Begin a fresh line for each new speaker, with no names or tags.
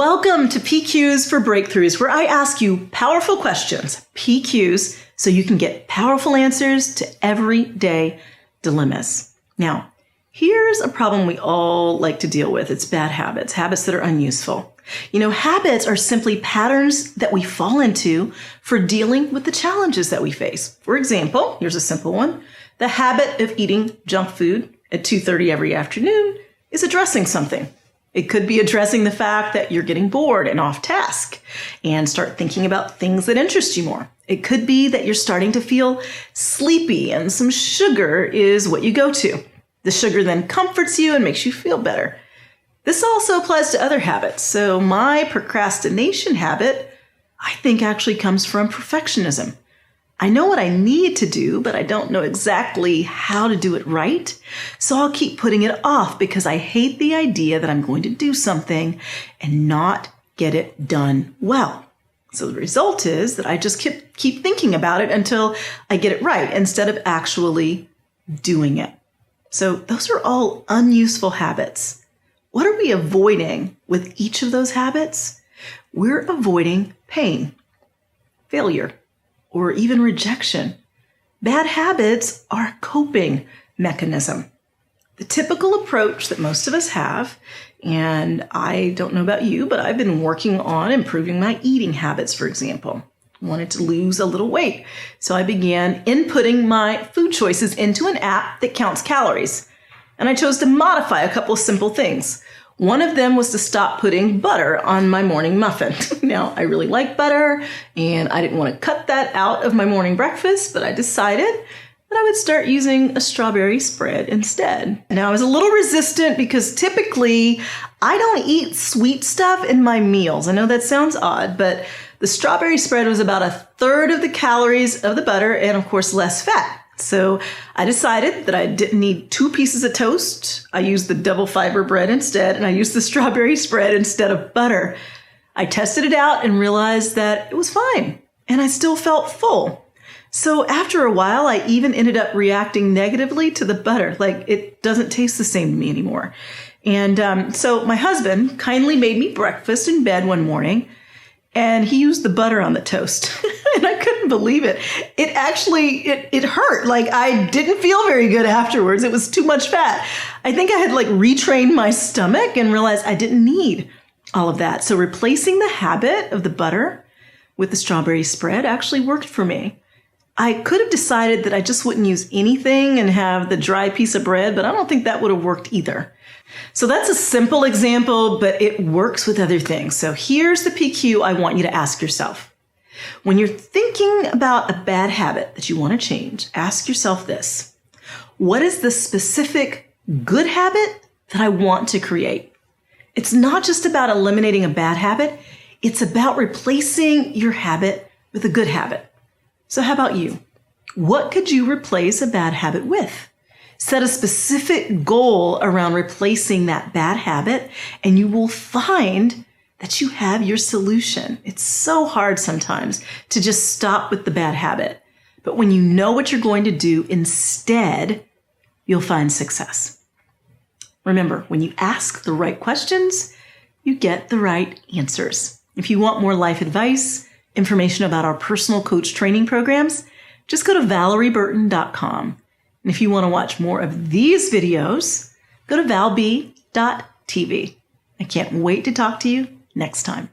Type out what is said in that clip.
Welcome to PQs for Breakthroughs, where I ask you powerful questions, PQs, so you can get powerful answers to everyday dilemmas. Now, here's a problem we all like to deal with. It's bad habits, habits that are unuseful. Habits are simply patterns that we fall into for dealing with the challenges that we face. For example, here's a simple one. The habit of eating junk food at 2:30 every afternoon is addressing something. It could be addressing the fact that you're getting bored and off task and start thinking about things that interest you more. It could be that you're starting to feel sleepy and some sugar is what you go to. The sugar then comforts you and makes you feel better. This also applies to other habits. So my procrastination habit, I think actually comes from perfectionism. I know what I need to do, but I don't know exactly how to do it right. So I'll keep putting it off because I hate the idea that I'm going to do something and not get it done well. So the result is that I just keep thinking about it until I get it right instead of actually doing it. So those are all unuseful habits. What are we avoiding with each of those habits? We're avoiding pain, failure, or even rejection. Bad habits are a coping mechanism. The typical approach that most of us have, and I don't know about you, but I've been working on improving my eating habits, for example. I wanted to lose a little weight, so I began inputting my food choices into an app that counts calories. And I chose to modify a couple of simple things. One of them was to stop putting butter on my morning muffin. Now, I really like butter, and I didn't want to cut that out of my morning breakfast, but I decided that I would start using a strawberry spread instead. Now, I was a little resistant because typically I don't eat sweet stuff in my meals. I know that sounds odd, but the strawberry spread was about 1/3 of the calories of the butter and, of course, less fat. So I decided that I didn't need 2 pieces of toast. I used the double fiber bread instead, and I used the strawberry spread instead of butter. I tested it out and realized that it was fine, and I still felt full. So after a while, I even ended up reacting negatively to the butter. Like, it doesn't taste the same to me anymore. And so my husband kindly made me breakfast in bed one morning, and he used the butter on the toast. And I couldn't believe it. It hurt. Like, I didn't feel very good afterwards. It was too much fat. I think I had retrained my stomach and realized I didn't need all of that. So replacing the habit of the butter with the strawberry spread actually worked for me. I could have decided that I just wouldn't use anything and have the dry piece of bread, but I don't think that would have worked either. So that's a simple example, but it works with other things. So here's the PQ I want you to ask yourself. When you're thinking about a bad habit that you want to change, ask yourself this. What is the specific good habit that I want to create? It's not just about eliminating a bad habit. It's about replacing your habit with a good habit. So how about you? What could you replace a bad habit with? Set a specific goal around replacing that bad habit, and you will find that you have your solution. It's so hard sometimes to just stop with the bad habit. But when you know what you're going to do instead, you'll find success. Remember, when you ask the right questions, you get the right answers. If you want more life advice, information about our personal coach training programs, just go to valerieburton.com. And if you want to watch more of these videos, go to valb.tv. I can't wait to talk to you next time.